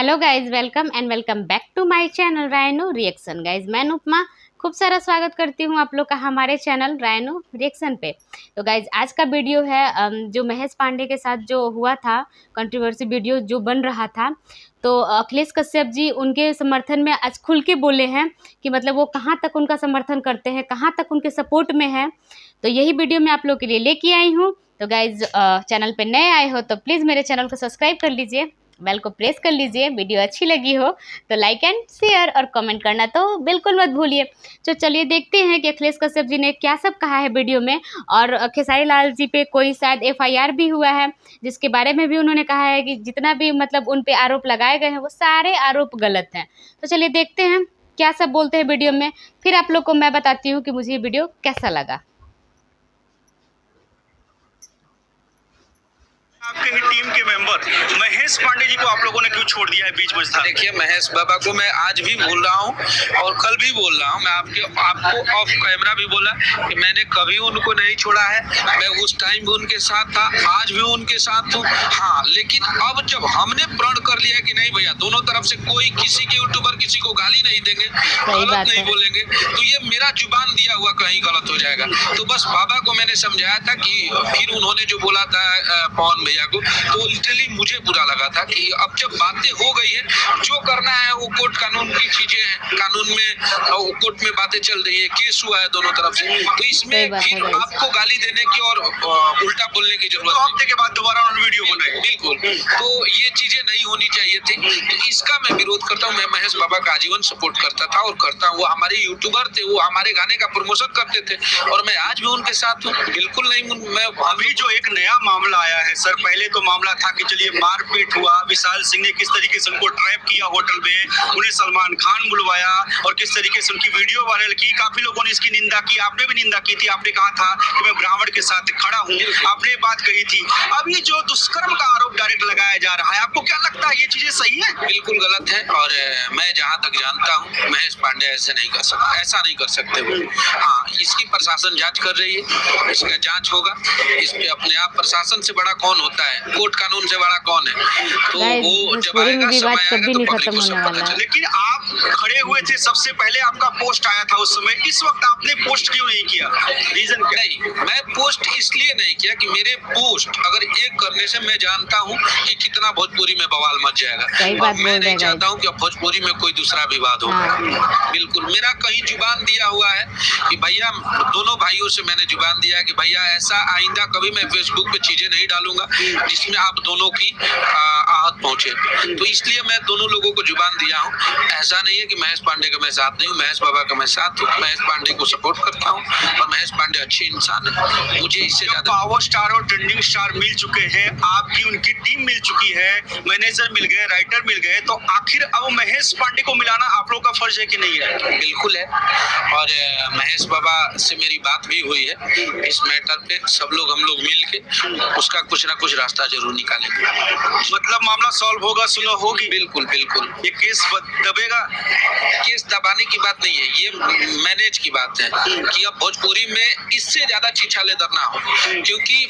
Hello guys, welcome and welcome back to my channel rhino reaction. Guys मैं उपमा खूब सारा स्वागत करती हूँ आप लोग का हमारे चैनल रायनो रिएक्शन पे। तो गाइज आज का वीडियो है जो महेश पांडे के साथ जो हुआ था कंट्रोवर्सी वीडियो जो बन रहा था, तो अखिलेश कश्यप जी उनके समर्थन में आज खुल के बोले हैं कि मतलब वो कहाँ तक उनका समर्थन करते हैं, कहाँ तक उनके सपोर्ट में है। तो यही वीडियो मैं आप लोग के लिए लेके आई हूँ। तो गाइज चैनल पे नए आए हो तो प्लीज़ मेरे चैनल को सब्सक्राइब कर लीजिए, बेल को प्रेस कर लीजिए। वीडियो अच्छी लगी हो तो लाइक एंड शेयर और कमेंट करना तो बिल्कुल मत भूलिए। तो चलिए देखते हैं कि अखिलेश कश्यप जी ने क्या सब कहा है वीडियो में। और खेसारी लाल जी पे कोई शायद FIR भी हुआ है, जिसके बारे में भी उन्होंने कहा है कि जितना भी मतलब उन पे आरोप लगाए गए हैं वो सारे आरोप गलत हैं। तो चलिए देखते हैं क्या सब बोलते हैं वीडियो में, फिर आप लोग को मैं बताती हूँ कि मुझे ये वीडियो कैसा लगा। आपके ही टीम के मेंबर महेश पांडे जी को आप लोगों ने क्यों छोड़ दिया है बीच मझधार? देखिए, महेश बाबा को मैं आज भी बोल रहा हूँ और कल भी बोल रहा हूँ, मैं आपको ऑफ कैमरा भी बोला कि मैंने कभी उनको नहीं छोड़ा है। मैं उस टाइम भी उनके साथ था, आज भी उनके साथ हूँ। हाँ, लेकिन अब जब हमने प्रण कर लिया कि नहीं भैया, दोनों तरफ से कोई किसी के यूट्यूबर किसी को गाली नहीं देंगे, गलत नहीं बोलेंगे, तो ये मेरा जुबान दिया हुआ कहीं गलत हो जाएगा। तो बस बाबा को मैंने समझाया था कि फिर उन्होंने जो बोला था पवन भैया को, तो लिटरली मुझे बुरा लगा था कि अब जब बातें हो गई है, जो करना है वो कोर्ट कानून की चीजें हैं, कानून में कोर्ट में बातें चल रही है, केस हुआ है दोनों तरफ से, तो इसमें फिर आपको गाली देने की और उल्टा बोलने की जरूरत तो हफ्ते के बाद दोबारा उन्होंने वीडियो बनाई। बिल्कुल, तो ये चीजें नहीं होनी चाहिए थी। तो इसका मैं विरोध करता हूँ। मैं महेश बाबा का आजीवन सपोर्ट करता था और करता हूँ। वो हमारे यूट्यूबर थे, वो हमारे गाने का प्रमोशन करते थे और मैं आज भी उनके साथ हूँ। बिल्कुल नहीं, मैं अभी जो एक नया मामला आया है सर, पहले तो मामला था कि चलिए मारपीट हुआ, विशाल सिंह ने किस तरीके से उनको ट्रैप किया होटल में, उन्हें सलमान खान बुलवाया और किस तरीके से उनकी वीडियो वायरल की। काफी लोगों ने इसकी निंदा की, आपने भी निंदा की थी। आपने कहा था कि मैं ब्राह्मण के साथ खड़ा हूँ, आपने बात कही थी। अब ये जो दुष्कर्म का आरोप डायरेक्ट लगाया जा रहा है, आपको क्या लगता है ये चीजें सही है? बिल्कुल गलत है। और मैं जहाँ तक जानता हूँ महेश पांडे ऐसे नहीं कर सकते, ऐसा नहीं कर सकते वो। हाँ, इसकी प्रशासन जांच कर रही है, इसका जांच होगा। इस पे अपने आप प्रशासन से बड़ा कौन होता है, कोर्ट कानून से बड़ा कौन है, तो वो जब आएगा समय आएगा तो पब्लिक को सब पता चलेगा। लेकिन आप खड़े हुए थे सबसे पहले, आपका पोस्ट आया था उस समय, इस वक्त आपने पोस्ट क्यों नहीं किया? रीजन क्या? नहीं, मैं पोस्ट इसलिए नहीं किया कि मेरे पोस्ट अगर एक करने से मैं जानता हूँ कि कितना भोजपुरी में बवाल मच जाएगा, और मैं नहीं चाहता हूँ कि भोजपुरी में कोई दूसरा विवाद हो। बिल्कुल, मेरा कहीं जुबान दिया हुआ है कि भैया, दोनों भाइयों से मैंने जुबान दिया है कि भैया ऐसा आइंदा कभी मैं फेसबुक पे चीजें नहीं डालूंगा जिसमें आप दोनों की आहत पहुंचे। तो इसलिए मैं दोनों लोगों को जुबान दिया हूँ। ऐसा नहीं है कि महेश पांडे का मैं साथ नहीं हूँ, महेश बाबा का मैं साथ हूँ, महेश पांडे को सपोर्ट करता हूँ और महेश पांडे अच्छे इंसान है। मुझे इससे ज्यादा पावर स्टार और ट्रेंडिंग स्टार मिल चुके हैं, आपकी उनकी टीम मिल चुकी है, मैनेजर मिल गए, राइटर मिल गए, तो आखिर अब महेश पांडे को मिलाना आप लोग का फर्ज है कि नहीं है? बिल्कुल है। और महेश बाबा से मेरी बात भी हुई है इस मैटर पे। सब लोग हम लोग मिल के उसका कुछ ना कुछ रास्ता जरूर निकालेंगे। मतलब मामला सॉल्व होगा, सुलह होगी? बिल्कुल बिल्कुल। ये केस दबेगा? केस दबाने की बात नहीं है, ये मैनेज की बात है कि अब भोजपुरी में इससे ज्यादा छीछालेदर ना हो। क्योंकि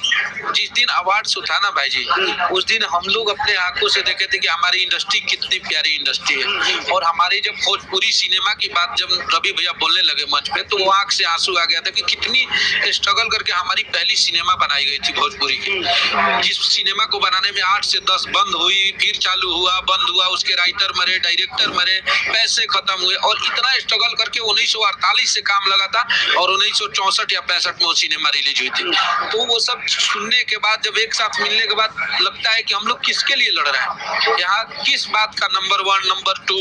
जिस दिन अवार्ड्स उठा ना भाई जी, उस दिन हम लोग अपने आंखों से देखे थे कि हमारी इंडस्ट्री कितनी प्यारी इंडस्ट्री है। और हमारी जब भोजपुरी सिनेमा की बात जब रवि भैया बोलने लगे मंच पे, तो वो आंख से आंसू आ गया था कि कितनी स्ट्रगल करके हमारी पहली सिनेमा बनाई गई थी भोजपुरी की। जिस सिनेमा को बनाने में 8 से 10 बंद हुई, फिर चालू हुआ, बंद हुआ, उसके राइटर मरे, डायरेक्टर मरे, पैसे खत्म हुए, और इतना स्ट्रगल करके 1948 से काम लगा था और 1964 या 65 में वो सिनेमा रिलीज हुई थी। तो वो सब सुनने के बाद, जब एक साथ मिलने के बाद लगता है कि हम लोग किसके लिए लड़ रहे हैं, यहाँ किस बात का नंबर 1 नंबर 2,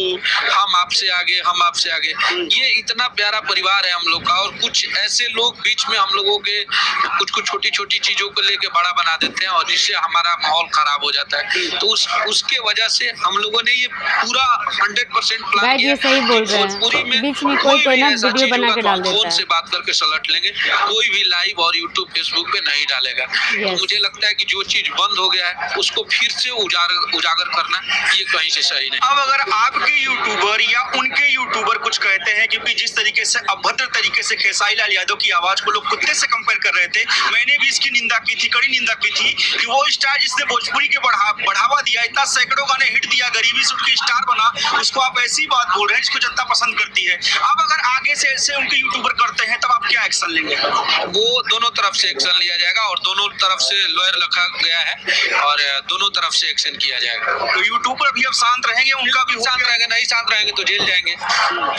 हम आपसे आगे, हम आपसे आगे। ये इतना प्यारा परिवार है हम लोग का, और कुछ ऐसे लोग बीच में हम लोगों के कुछ छोटी छोटी चीजों को लेके बड़ा बना देते हैं और जिससे हमारा माहौल खराब हो जाता है। तो उसके वजह से हम लोगों ने ये पूरा 100% प्लान किया। सही बोल रहे हैं, भोजपुरी में बीच में कोई ना वीडियो बना के डाल देता फोन है। से बात करके सलट लेंगे, कोई भी लाइव और यूट्यूब फेसबुक पे नहीं डालेगा। तो मुझे लगता है कि जो चीज बंद हो गया है उसको फिर से उजागर करना ये कहीं से सही नहीं। अब अगर आपके यूट्यूबर या उनके यूट्यूबर कुछ कहते हैं, क्योंकि जिस तरीके से अभद्र तरीके से खेसारी लाल यादव की आवाज को लोग कुत्ते से कंपेयर कर रहे थे, मैंने भी इसकी निंदा की थी, कड़ी निंदा की थी कि वो स्टार जिसने भोजपुरी के बढ़ावा दिया, इतना सैकड़ों गाने हिट दिया, गरीबी से उठ के स्टार बना, उसको आप ऐसी बात बोल रहे हैं जिसको जनता पसंद करती है। अब अगर आगे से ऐसे उनके यूट्यूबर करते हैं तब आप क्या एक्शन लेंगे? वो दोनों तरफ से एक्शन लिया जाएगा और दोनों तरफ से लॉयर रखा गया है और दोनों तरफ से एक्शन किया जाएगा। तो यूट्यूबर भी अब शांत रहेंगे, उनका भी शांत रहेंगे, नहीं शांत रहेंगे तो जेल जाएंगे।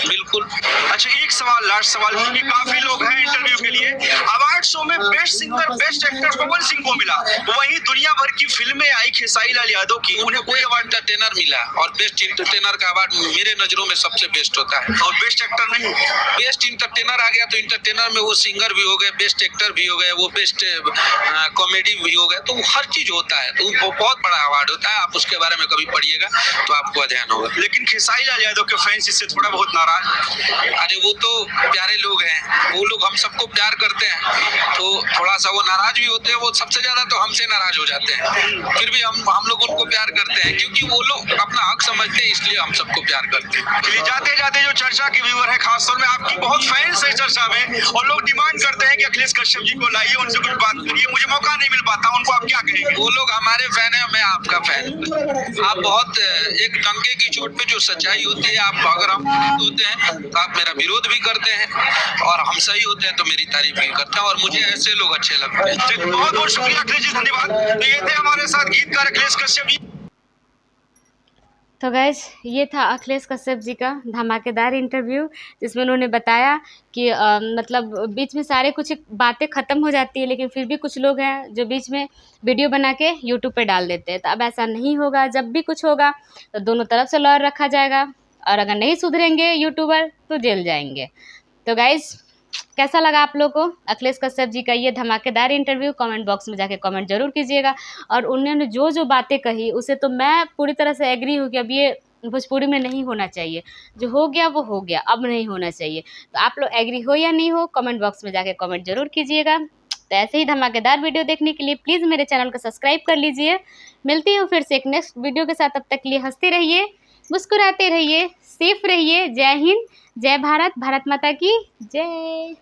बिल्कुल। अच्छा, एक सवाल, लास्ट सवाल, क्योंकि काफी लोग हैं इंटरव्यू के लिए। अवार्ड शो में best singer, best actor Pawan Singh को मिला, वहीं दुनिया भर की फिल्में आई खेसारी लाल यादव की, उन्हें कोई अवार्ड। एंटरटेनर मिला और बेस्ट एंटरटेनर का अवार्ड मेरे नजरों में सबसे बेस्ट होता है। और बेस्ट एक्टर नहीं? बेस्ट इंटरटेनर आ गया तो इंटरटेनर में वो सिंगर भी हो गए, बेस्ट एक्टर भी हो गए, वो बेस्ट कॉमेडी भी हो गए, तो हर चीज होता है, तो वो बहुत बड़ा अवार्ड होता है। आप उसके बारे में कभी पढ़िएगा तो आपको अध्ययन होगा। लेकिन खेसारी लाल यादव के फैंस इससे थोड़ा बहुत नाराज। अरे वो तो प्यारे लोग हैं, वो लोग हम सबको प्यार करते हैं, तो थोड़ा सा वो नाराज भी होते हैं। वो सबसे ज्यादा तो हमसे नाराज हो जाते हैं, फिर भी हम लोग उनको प्यार करते हैं क्योंकि वो लोग अपना हक समझते हैं, इसलिए हम सबको प्यार करते हैं। जाते जाते जो चर्चा के व्यूअर है, खासतौर में आपकी बहुत फैंस है चर्चा में, और लोग डिमांड करते हैं कि अखिलेश कश्यप जी को लाइए, उनसे कुछ बात करिए, मुझे मौका नहीं मिल पाता, उनको आप क्या कहेंगे? वो लोग हमारे फैन है, मैं आपका फैन हूं। आप बहुत एक डंके की चोट पे जो सच्चाई होती है, आप अगर हम गलत होते हैं तो आप मेरा विरोध भी करते हैं, और हम सही होते हैं तो मेरी तारीफ भी करते हैं, और मुझे ऐसे लोग अच्छे लगते हैं। बहुत बहुत शुक्रिया अखिलेश जी, धन्यवाद। तो ये थे हमारे साथ गीतकार अखिलेश कश्यप जी। तो गाइज, ये था अखिलेश कश्यप जी का धमाकेदार इंटरव्यू, जिसमें उन्होंने बताया कि मतलब बीच में सारे कुछ बातें ख़त्म हो जाती है, लेकिन फिर भी कुछ लोग हैं जो बीच में वीडियो बना के यूट्यूब पे डाल देते हैं। तो अब ऐसा नहीं होगा, जब भी कुछ होगा तो दोनों तरफ से लॉयर रखा जाएगा, और अगर नहीं सुधरेंगे यूट्यूबर तो जेल जाएंगे। तो गाइज, कैसा लगा आप लोग को अखिलेश कश्यप जी का ये धमाकेदार इंटरव्यू? कमेंट बॉक्स में जाके कमेंट जरूर कीजिएगा। और उन्होंने जो जो बातें कही उसे तो मैं पूरी तरह से एग्री हूँ कि अब ये भोजपुरी में नहीं होना चाहिए। जो हो गया वो हो गया, अब नहीं होना चाहिए। तो आप लोग एग्री हो या नहीं हो, कमेंट बॉक्स में जाके कमेंट जरूर कीजिएगा। तो ऐसे ही धमाकेदार वीडियो देखने के लिए प्लीज़ मेरे चैनल को सब्सक्राइब कर लीजिए। मिलती हूँ फिर से एक नेक्स्ट वीडियो के साथ, तब तक के लिए हंसते रहिए, मुस्कुराते रहिए, सेफ रहिए। जय हिंद, जय भारत, भारत माता की जय।